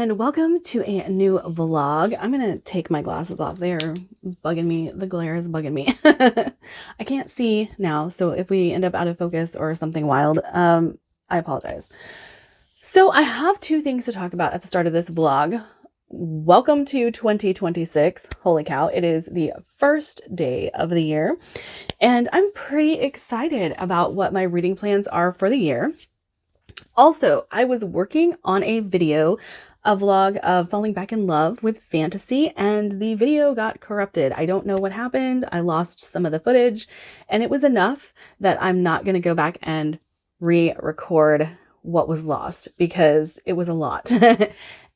and welcome to a new vlog. I'm gonna take my glasses off. They are bugging me. The glare is bugging me. I can't see now, so if we end up out of focus or something wild, I apologize. So I have two things to talk about at the start of this vlog. Welcome to 2026. Holy cow, it is the first day of the year, and I'm pretty excited about what my reading plans are for the year. Also, I was working on a vlog of falling back in love with fantasy, and the video got corrupted. I don't know what happened. I lost some of the footage, and it was enough that I'm not going to go back and re-record what was lost because it was a lot.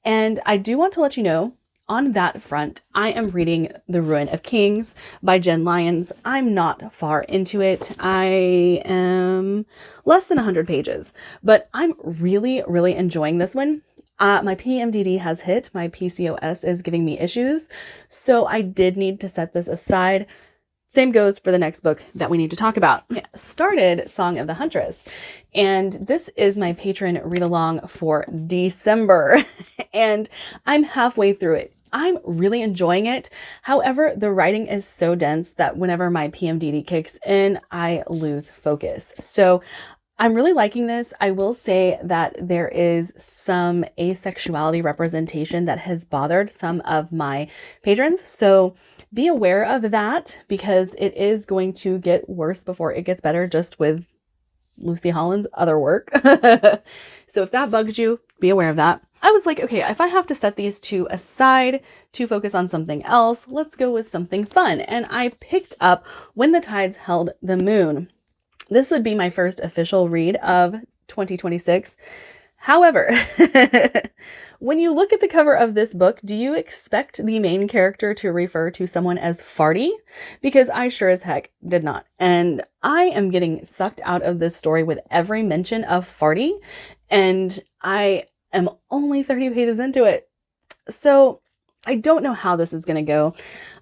And I do want to let you know, on that front, I am reading The Ruin of Kings by Jen Lyons. I'm not far into it. I am less than 100 pages, but I'm really, really enjoying this one. My PMDD has hit. My PCOS is giving me issues, so I did need to set this aside. Same goes for the next book that we need to talk about. I started Song of the Huntress, and this is my patron read-along for December, and I'm halfway through it. I'm really enjoying it. However, the writing is so dense that whenever my PMDD kicks in, I lose focus. So I'm really liking this. I will say that there is some asexuality representation that has bothered some of my patrons. So be aware of that, because it is going to get worse before it gets better, just with Lucy Holland's other work. So if that bugs you, be aware of that. I was like, okay, if I have to set these two aside to focus on something else, let's go with something fun. And I picked up When the Tides Held the Moon. This would be my first official read of 2026. However, when you look at the cover of this book, do you expect the main character to refer to someone as Farty? Because I sure as heck did not. And I am getting sucked out of this story with every mention of Farty, and I am only 30 pages into it. So I don't know how this is going to go.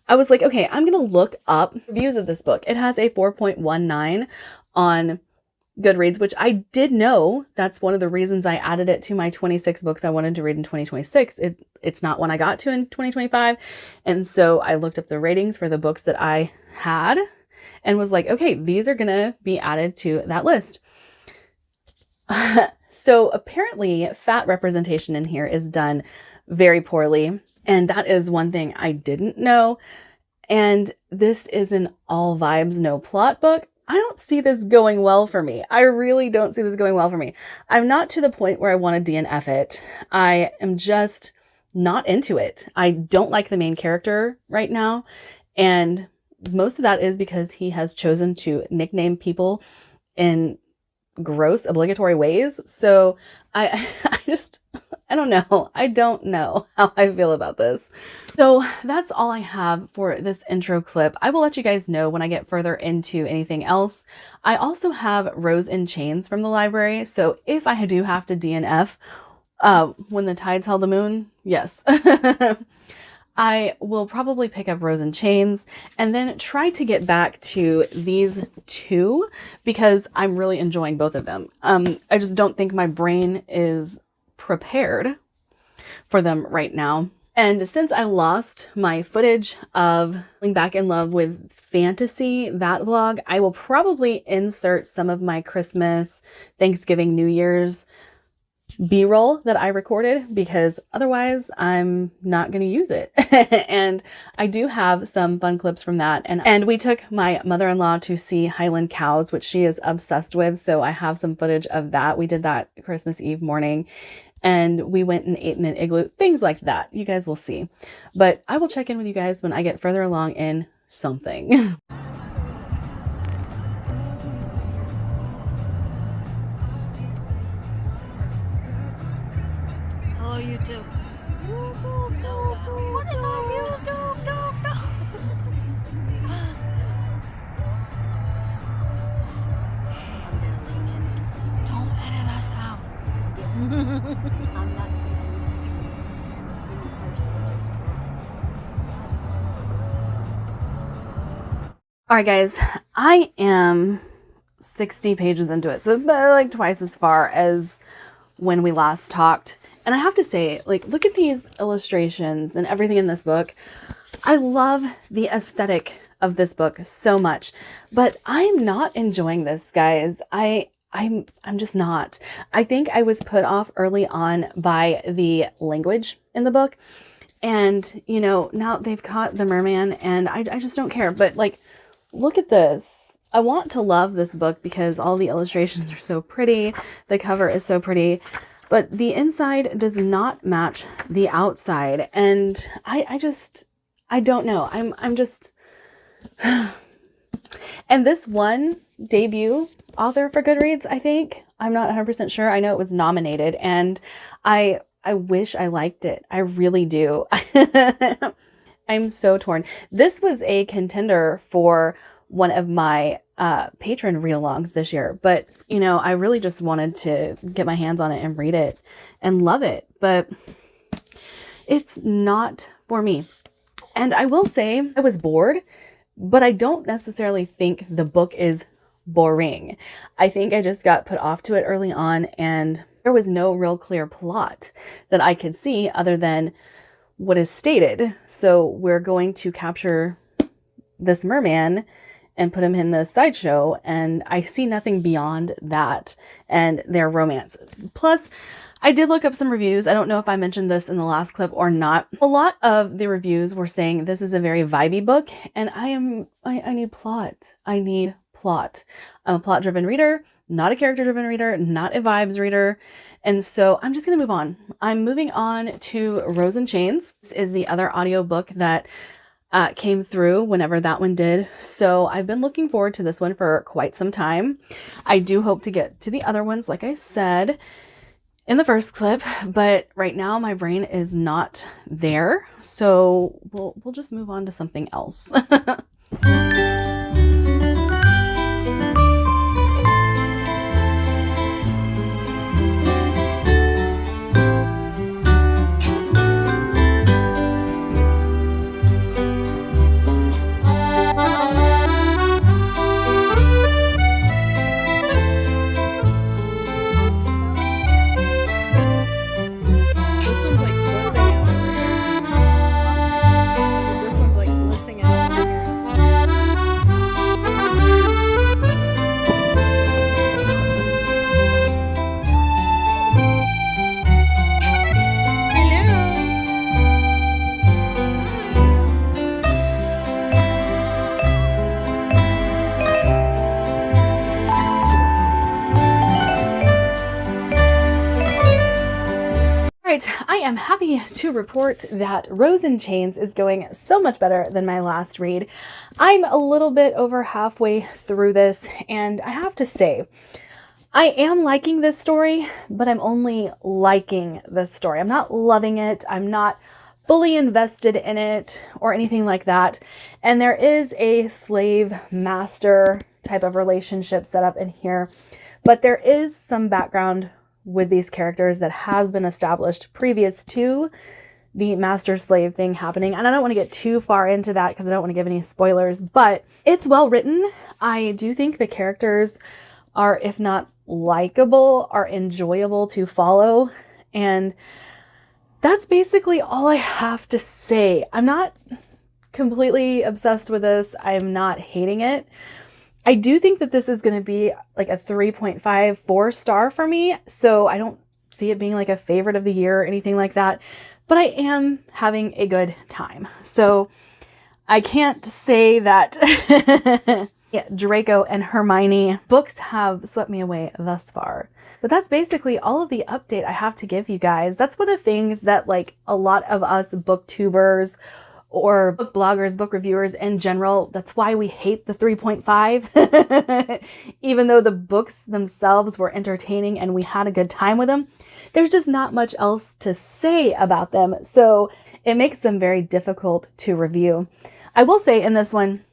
I was like, okay, I'm going to look up reviews of this book. It has a 4.19 on Goodreads, which I did know. That's one of the reasons I added it to my 26 books I wanted to read in 2026. It's not one I got to in 2025. And so I looked up the ratings for the books that I had and was like, okay, these are going to be added to that list. So apparently fat representation in here is done very poorly. And that is one thing I didn't know. And this is an all vibes, no plot book. I don't see this going well for me. I really don't see this going well for me. I'm not to the point where I want to DNF it. I am just not into it. I don't like the main character right now. And most of that is because he has chosen to nickname people in gross, obligatory ways. So I don't know. I don't know how I feel about this. So that's all I have for this intro clip. I will let you guys know when I get further into anything else. I also have Rose in Chains from the library. So if I do have to DNF When the Tides Held the Moon, yes. I will probably pick up Rose in Chains and then try to get back to these two because I'm really enjoying both of them. I just don't think my brain is prepared for them right now. And since I lost my footage of falling back in love with fantasy, that vlog, I will probably insert some of my Christmas, Thanksgiving, New Year's B-roll that I recorded, because otherwise I'm not going to use it. And I do have some fun clips from that. And we took my mother-in-law to see Highland Cows, which she is obsessed with. So I have some footage of that. We did that Christmas Eve morning, and we went and ate in an igloo, things like that. You guys will see. But I will check in with you guys when I get further along in something. Hello, YouTube. YouTube. What is up, YouTube? I'm gonna lean in. Don't edit us out. I'm not any person. All right, guys, I am 60 pages into it. So like twice as far as when we last talked. And I have to say, like, look at these illustrations and everything in this book. I love the aesthetic of this book so much, but I'm not enjoying this, guys. I'm just not. I think I was put off early on by the language in the book. And, you know, now they've caught the merman and I just don't care. But like, look at this. I want to love this book because all the illustrations are so pretty. The cover is so pretty, but the inside does not match the outside. And I don't know. I'm just, and this one debut author for Goodreads, I think, I'm not 100% sure. I know it was nominated and I wish I liked it. I really do. I'm so torn. This was a contender for one of my patron read-alongs this year, but you know, I really just wanted to get my hands on it and read it and love it, but it's not for me. And I will say I was bored, but I don't necessarily think the book is boring. I think I just got put off to it early on and there was no real clear plot that I could see other than what is stated. So we're going to capture this merman and put him in the sideshow, and I see nothing beyond that and their romance. Plus, I did look up some reviews. I don't know if I mentioned this in the last clip or not. A lot of the reviews were saying this is a very vibey book, and I need plot. I need plot. I'm a plot-driven reader, not a character-driven reader, not a vibes reader. And so I'm just going to move on. I'm moving on to Rose in Chains. This is the other audiobook that came through whenever that one did. So I've been looking forward to this one for quite some time. I do hope to get to the other ones, like I said in the first clip, but right now my brain is not there. So we'll just move on to something else. I am happy to report that Rose in Chains is going so much better than my last read. I'm a little bit over halfway through this, and I have to say, I am liking this story, but I'm only liking this story. I'm not loving it. I'm not fully invested in it or anything like that. And there is a slave-master type of relationship set up in here, but there is some background with these characters that has been established previous to the master-slave thing happening. And I don't want to get too far into that because I don't want to give any spoilers, but it's well written. I do think the characters are, if not likable, are enjoyable to follow. And that's basically all I have to say. I'm not completely obsessed with this. I'm not hating it. I do think that this is going to be like a 3.5, 4-star for me. So I don't see it being like a favorite of the year or anything like that. But I am having a good time. So I can't say that yeah, Draco and Hermione books have swept me away thus far. But that's basically all of the update I have to give you guys. That's one of the things that like a lot of us booktubers or book bloggers, book reviewers in general, that's why we hate the 3.5. Even though the books themselves were entertaining and we had a good time with them, there's just not much else to say about them. So it makes them very difficult to review. I will say in this one,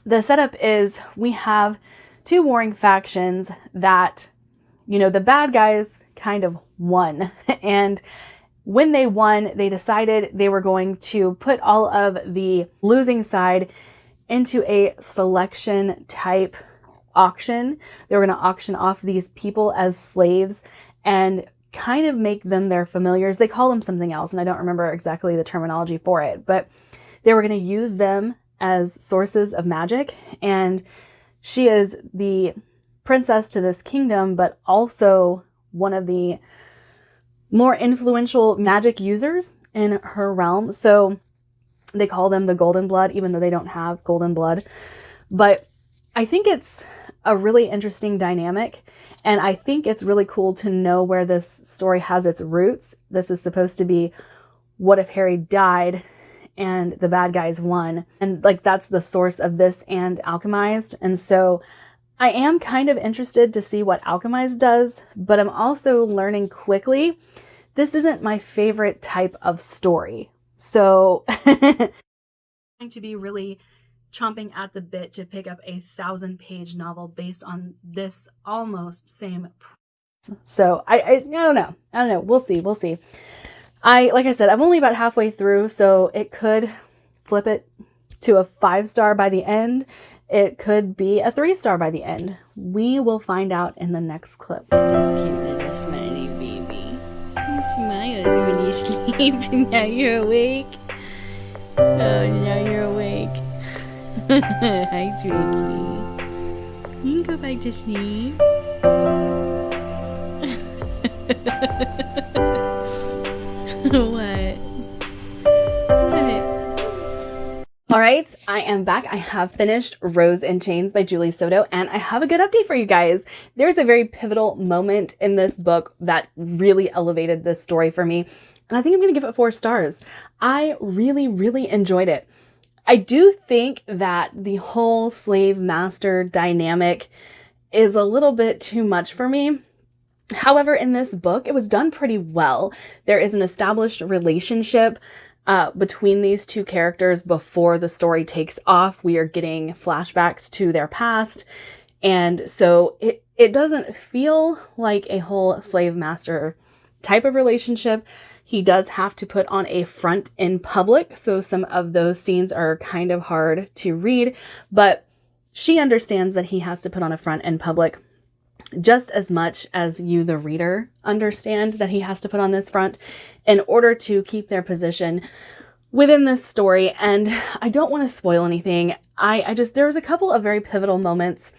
the setup is we have two warring factions that, you know, the bad guys kind of won. And when they won, they decided they were going to put all of the losing side into a selection type auction. They were going to auction off these people as slaves and kind of make them their familiars. They call them something else, and I don't remember exactly the terminology for it, but they were going to use them as sources of magic. And she is the princess to this kingdom, but also one of the more influential magic users in her realm. So they call them the Golden Blood, even though they don't have golden blood. But I think it's a really interesting dynamic. And I think it's really cool to know where this story has its roots. This is supposed to be, what if Harry died and the bad guys won? And like, that's the source of this and Alchemized. And so I am kind of interested to see what Alchemized does, but I'm also learning quickly, this isn't my favorite type of story. So I'm going to be really chomping at the bit to pick up a 1,000-page novel based on this almost same. So I don't know. We'll see. Like I said, I'm only about halfway through, so it could flip it to a 5-star by the end. It could be a 3-star by the end. We will find out in the next clip. This cute little smiley baby. He smiles when you sleep. Now you're awake. Oh, now you're awake. Hi, Twiggy. You can go back to sleep. What? All right, I am back. I have finished Rose in Chains by Julie Soto, and I have a good update for you guys. There's a very pivotal moment in this book that really elevated this story for me, and I think I'm going to give it 4 stars. I really, really enjoyed it. I do think that the whole slave-master dynamic is a little bit too much for me. However, in this book, it was done pretty well. There is an established relationship between these two characters before the story takes off. We are getting flashbacks to their past. And so it doesn't feel like a whole slave-master type of relationship. He does have to put on a front in public, so some of those scenes are kind of hard to read, but she understands that he has to put on a front in public just as much as you, the reader, understand that he has to put on this front in order to keep their position within this story. And I don't want to spoil anything. There was a couple of very pivotal moments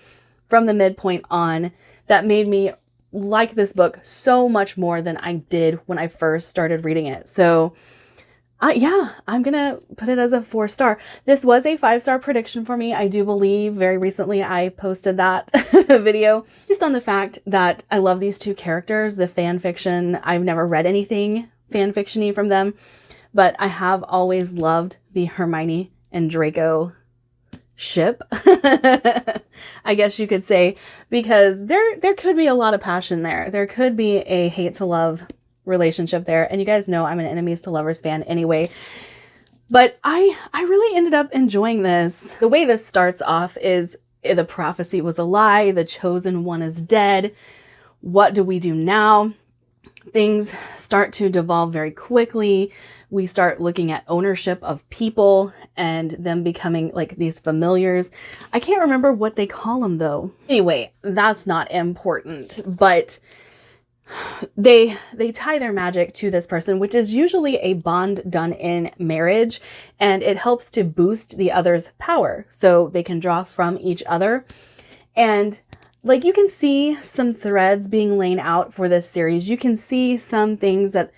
from the midpoint on that made me like this book so much more than I did when I first started reading it. So yeah, I'm gonna put it as a 4-star. This was a 5-star prediction for me. I do believe very recently I posted that video based on the fact that I love these two characters, the fan fiction. I've never read anything fan fiction-y from them, but I have always loved the Hermione and Draco ship, I guess you could say, because there could be a lot of passion there. There could be a hate to love relationship there, and you guys know I'm an enemies to lovers fan anyway. But I really ended up enjoying this. The way this starts off is the prophecy was a lie, the chosen one is dead. What do we do now? Things start to devolve very quickly. We start looking at ownership of people and them becoming like these familiars. I can't remember what they call them though. Anyway, that's not important, but they tie their magic to this person, which is usually a bond done in marriage, and it helps to boost the other's power so they can draw from each other. And like, you can see some threads being laid out for this series. You can see some things that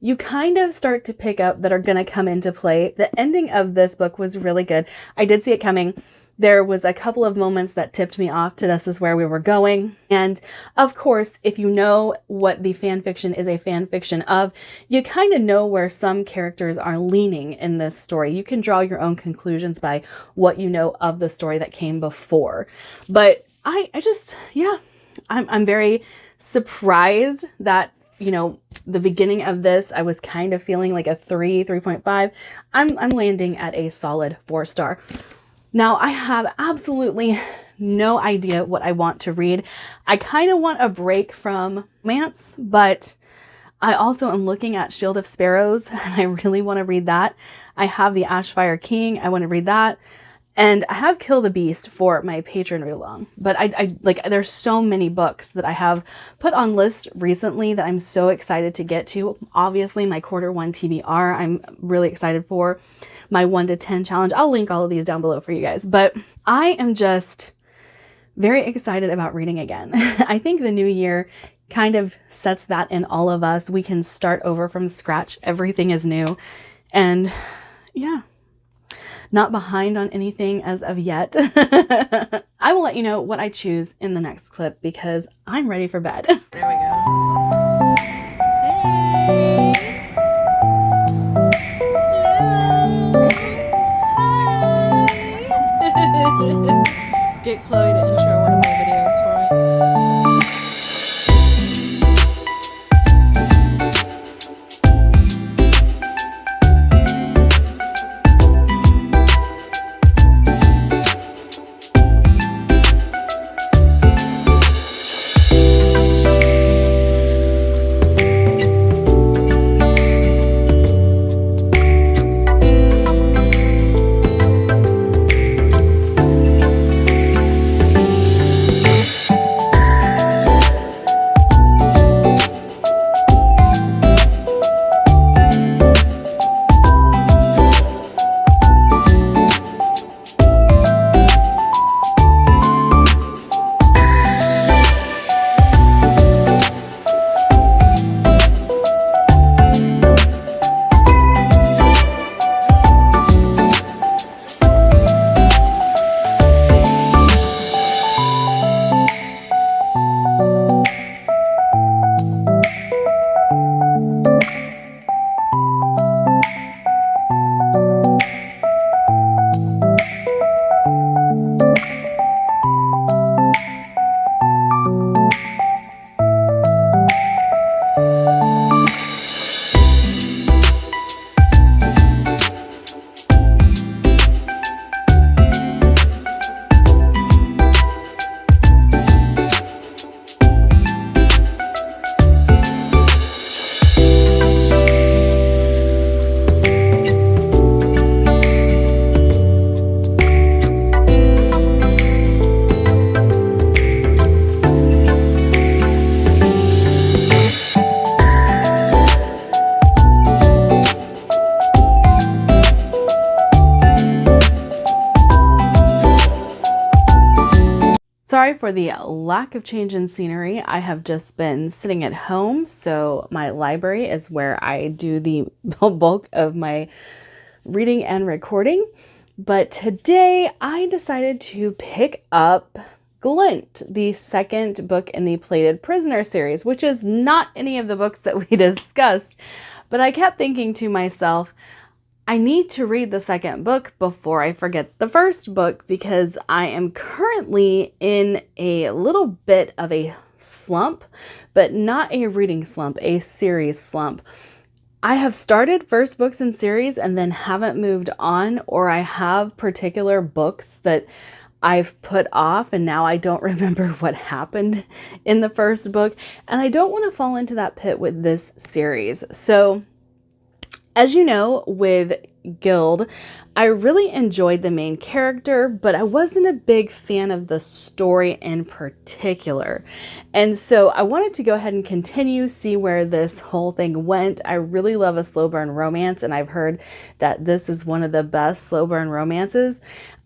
you kind of start to pick up that are going to come into play. The ending of this book was really good. I did see it coming. There was a couple of moments that tipped me off to this is where we were going. And of course, if you know what the fan fiction is a fan fiction of, you kind of know where some characters are leaning in this story. You can draw your own conclusions by what you know of the story that came before. But I'm very surprised that, you know, the beginning of this, I was kind of feeling like a 3.5. I'm landing at a solid 4-star. Now, I have absolutely no idea what I want to read. I kind of want a break from romance, but I also am looking at Shield of Sparrows, and I really want to read that. I have the Ashfire King. I want to read that. And I have Kill the Beast for my Patreon read along, but I like, there's so many books that I have put on lists recently that I'm so excited to get to. Obviously, my Q1 TBR, I'm really excited for my 1 to 10 challenge. I'll link all of these down below for you guys, but I am just very excited about reading again. I think the new year kind of sets that in all of us. We can start over from scratch. Everything is new. And yeah, not behind on anything as of yet. I will let you know what I choose in the next clip because I'm ready for bed. There we go. Hey. Get Chloe to intro one of my videos for me. Sorry for the lack of change in scenery. I have just been sitting at home, so my library is where I do the bulk of my reading and recording. But today I decided to pick up Glint, the second book in the Plated Prisoner series, which is not any of the books that we discussed. But I kept thinking to myself, I need to read the second book before I forget the first book because I am currently in a little bit of a slump, but not a reading slump, a series slump. I have started first books in series and then haven't moved on, or I have particular books that I've put off and now I don't remember what happened in the first book, and I don't want to fall into that pit with this series. So as you know, with Guild, I really enjoyed the main character, but I wasn't a big fan of the story in particular. And so I wanted to go ahead and continue, see where this whole thing went. I really love a slow burn romance, and I've heard that this is one of the best slow burn romances.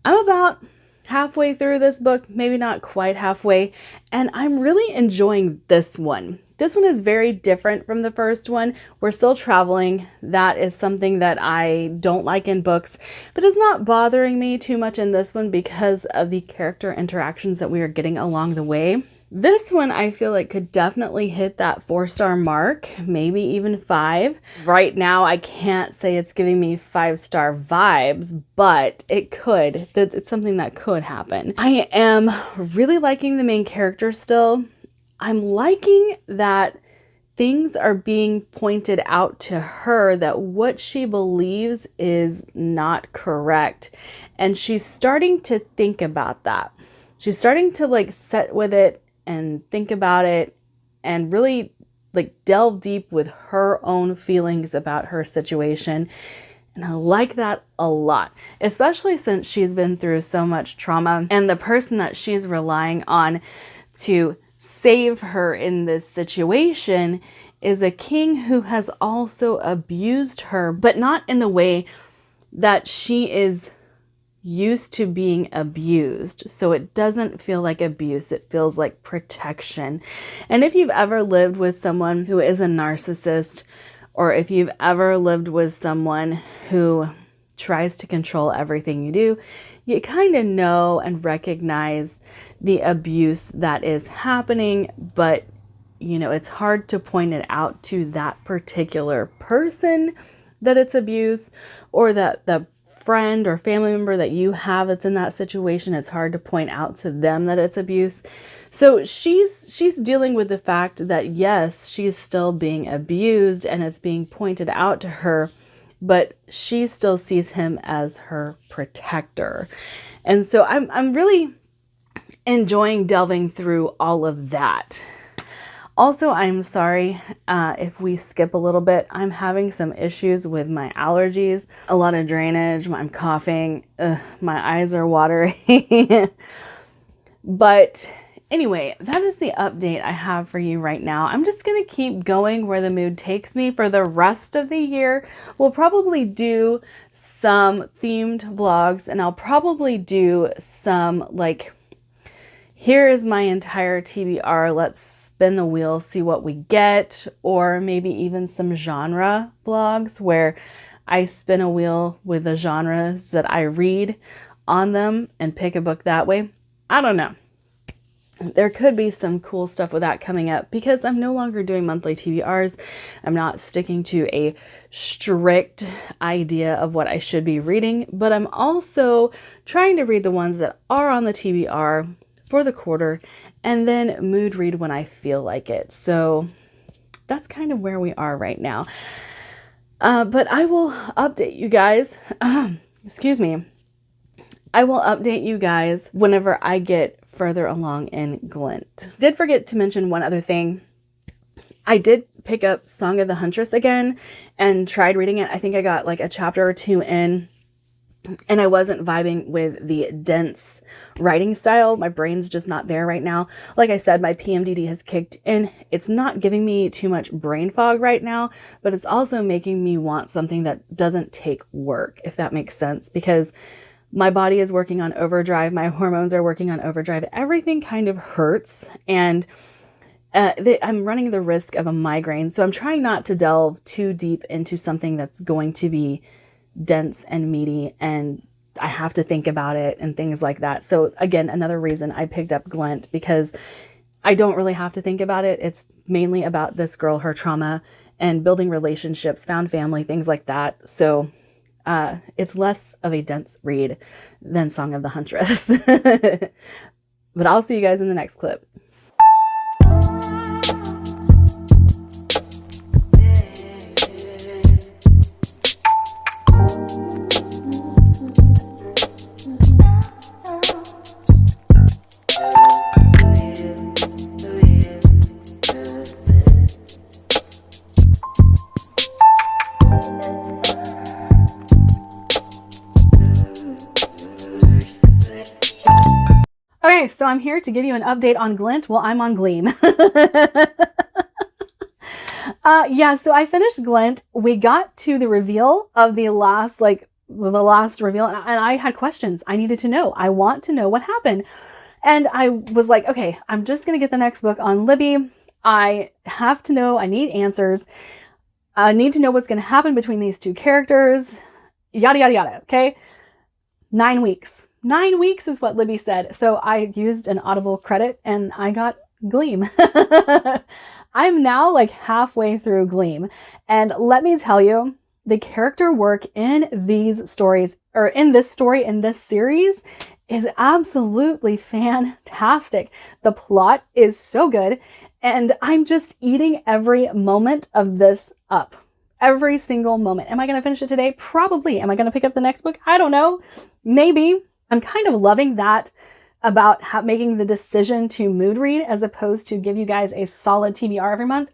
I'm about halfway through this book, maybe not quite halfway, and I'm really enjoying this one. This one is very different from the first one. We're still traveling. That is something that I don't like in books, but it's not bothering me too much in this one because of the character interactions that we are getting along the way. This one I feel like could definitely hit that 4-star mark, maybe even 5. Right now I can't say it's giving me 5-star vibes, but it could. It's something that could happen. I am really liking the main character still. I'm liking that things are being pointed out to her that what she believes is not correct. And she's starting to think about that. She's starting to like sit with it and think about it and really like delve deep with her own feelings about her situation. And I like that a lot, especially since she's been through so much trauma and the person that she's relying on to save her in this situation is a king who has also abused her, but not in the way that she is used to being abused. So it doesn't feel like abuse, it feels like protection. And if you've ever lived with someone who is a narcissist, or if you've ever lived with someone who tries to control everything you do, you kind of know and recognize the abuse that is happening, but you know, it's hard to point it out to that particular person that it's abuse, or that the friend or family member that you have that's in that situation, it's hard to point out to them that it's abuse. So she's dealing with the fact that yes, she's still being abused and it's being pointed out to her, but she still sees him as her protector. And so I'm really enjoying delving through all of that. Also, I'm sorry if we skip a little bit. I'm having some issues with my allergies, a lot of drainage, I'm coughing, my eyes are watering. But anyway, that is the update I have for you right now. I'm just going to keep going where the mood takes me for the rest of the year. We'll probably do some themed vlogs, and I'll probably do some like, here is my entire TBR, let's spin the wheel, see what we get, or maybe even some genre vlogs where I spin a wheel with the genres that I read on them and pick a book that way. I don't know. There could be some cool stuff with that coming up because I'm no longer doing monthly TBRs. I'm not sticking to a strict idea of what I should be reading, but I'm also trying to read the ones that are on the TBR for the quarter and then mood read when I feel like it. So that's kind of where we are right now. But I will update you guys. Excuse me. I will update you guys whenever I get further along in Glint. Did forget to mention one other thing. I did pick up Song of the Huntress again and tried reading it. I think I got like a chapter or two in, and I wasn't vibing with the dense writing style. My brain's just not there right now. Like I said, my PMDD has kicked in. It's not giving me too much brain fog right now, but it's also making me want something that doesn't take work, if that makes sense, because my body is working on overdrive. My hormones are working on overdrive. Everything kind of hurts, and I'm running the risk of a migraine. So I'm trying not to delve too deep into something that's going to be dense and meaty, and I have to think about it and things like that. So again, another reason I picked up Glint, because I don't really have to think about it. It's mainly about this girl, her trauma, and building relationships, found family, things like that. So it's less of a dense read than Song of the Huntress. But I'll see you guys in the next clip. Okay, so I'm here to give you an update on Glint while I'm on Gleam. Yeah, so I finished Glint. We got to the reveal of the last reveal, and I had questions. I needed to know. I want to know what happened. And I was like, okay, I'm just going to get the next book on Libby. I have to know. I need answers. I need to know what's going to happen between these two characters. Yada, yada, yada. Okay. 9 weeks. 9 weeks is what Libby said. So I used an Audible credit and I got Gleam. I'm now like halfway through Gleam. And let me tell you, the character work in these stories, or in this story, in this series, is absolutely fantastic. The plot is so good. And I'm just eating every moment of this up. Every single moment. Am I going to finish it today? Probably. Am I going to pick up the next book? I don't know. Maybe. I'm kind of loving that about making the decision to mood read as opposed to give you guys a solid TBR every month,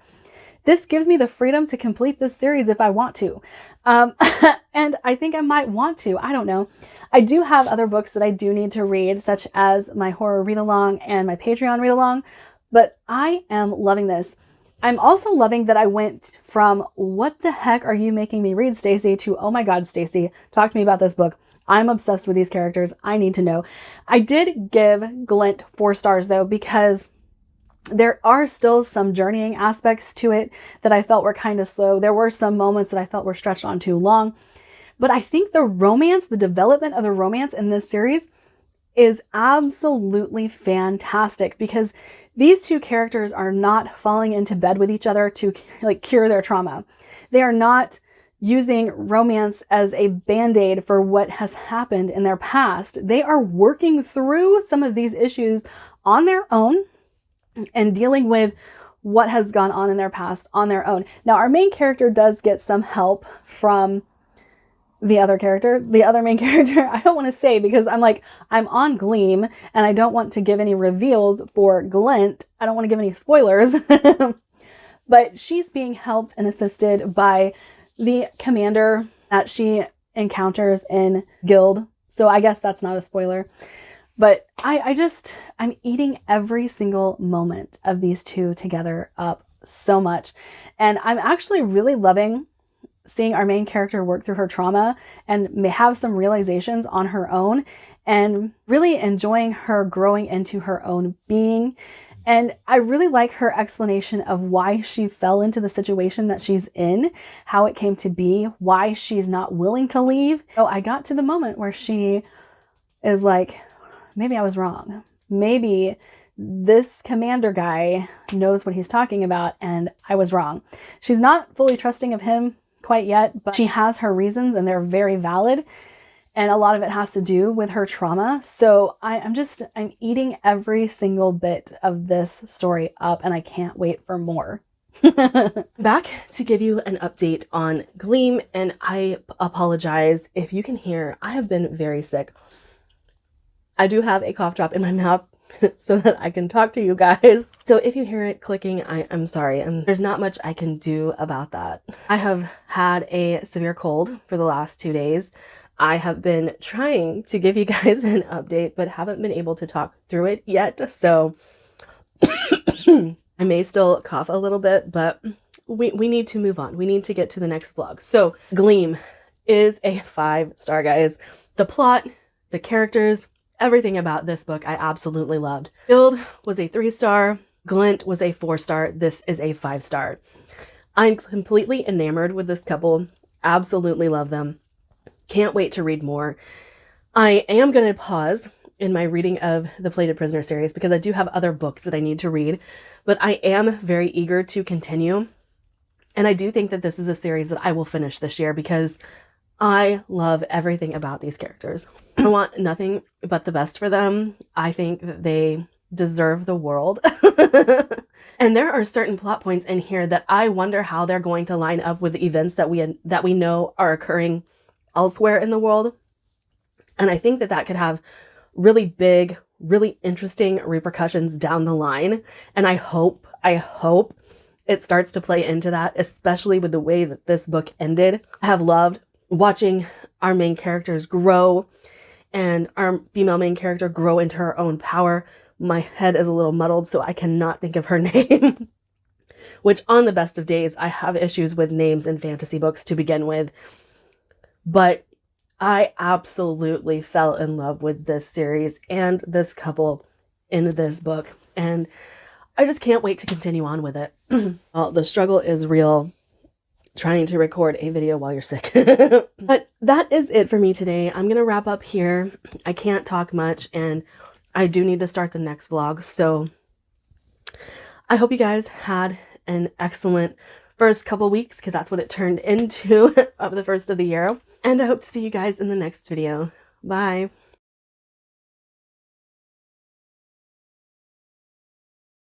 this gives me the freedom to complete this series if I want to. And I think I might want to. I don't know. I do have other books that I do need to read, such as my horror read-along and my Patreon read-along, but I am loving this. I'm also loving that I went from, what the heck are you making me read, Stacy, to, oh my God, Stacy, talk to me about this book. I'm obsessed with these characters. I need to know. I did give Glint 4 stars though, because there are still some journeying aspects to it that I felt were kind of slow. There were some moments that I felt were stretched on too long. But I think the romance, the development of the romance in this series is absolutely fantastic, because these two characters are not falling into bed with each other to like cure their trauma. They are not using romance as a band-aid for what has happened in their past. They are working through some of these issues on their own and dealing with what has gone on in their past on their own. Now, our main character does get some help from the other main character. I don't want to say, because I'm on Gleam and I don't want to give any reveals for Glint. I don't want to give any spoilers, but she's being helped and assisted by the commander that she encounters in Guild. So I guess that's not a spoiler. But I'm eating every single moment of these two together up so much. And I'm actually really loving seeing our main character work through her trauma and may have some realizations on her own, and really enjoying her growing into her own being. And I really like her explanation of why she fell into the situation that she's in, how it came to be, why she's not willing to leave. So I got to the moment where she is like, maybe I was wrong. Maybe this commander guy knows what he's talking about and I was wrong. She's not fully trusting of him quite yet, but she has her reasons and they're very valid. And a lot of it has to do with her trauma. So I'm eating every single bit of this story up and I can't wait for more. Back to give you an update on Gleam, and I apologize if you can hear, I have been very sick. I do have a cough drop in my mouth so that I can talk to you guys. So if you hear it clicking, I'm sorry. There's not much I can do about that. I have had a severe cold for the last 2 days. I have been trying to give you guys an update, but haven't been able to talk through it yet. So I may still cough a little bit, but we need to move on. We need to get to the next vlog. So Gleam is a 5-star, guys. The plot, the characters, everything about this book I absolutely loved. Guild was a 3-star. Glint was a 4-star. This is a 5-star. I'm completely enamored with this couple. Absolutely love them. Can't wait to read more. I am going to pause in my reading of the Plated Prisoner series because I do have other books that I need to read, but I am very eager to continue. And I do think that this is a series that I will finish this year because I love everything about these characters. I want nothing but the best for them. I think that they deserve the world. And there are certain plot points in here that I wonder how they're going to line up with the events that we know are occurring elsewhere in the world. And I think that that could have really big, really interesting repercussions down the line. And I hope it starts to play into that, especially with the way that this book ended. I have loved watching our main characters grow and our female main character grow into her own power. My head is a little muddled, so I cannot think of her name. Which on the best of days, I have issues with names in fantasy books to begin with. But I absolutely fell in love with this series and this couple in this book. And I just can't wait to continue on with it. Well, the struggle is real trying to record a video while you're sick. But that is it for me today. I'm going to wrap up here. I can't talk much and I do need to start the next vlog. So I hope you guys had an excellent first couple weeks because that's what it turned into of the first of the year. And I hope to see you guys in the next video. Bye.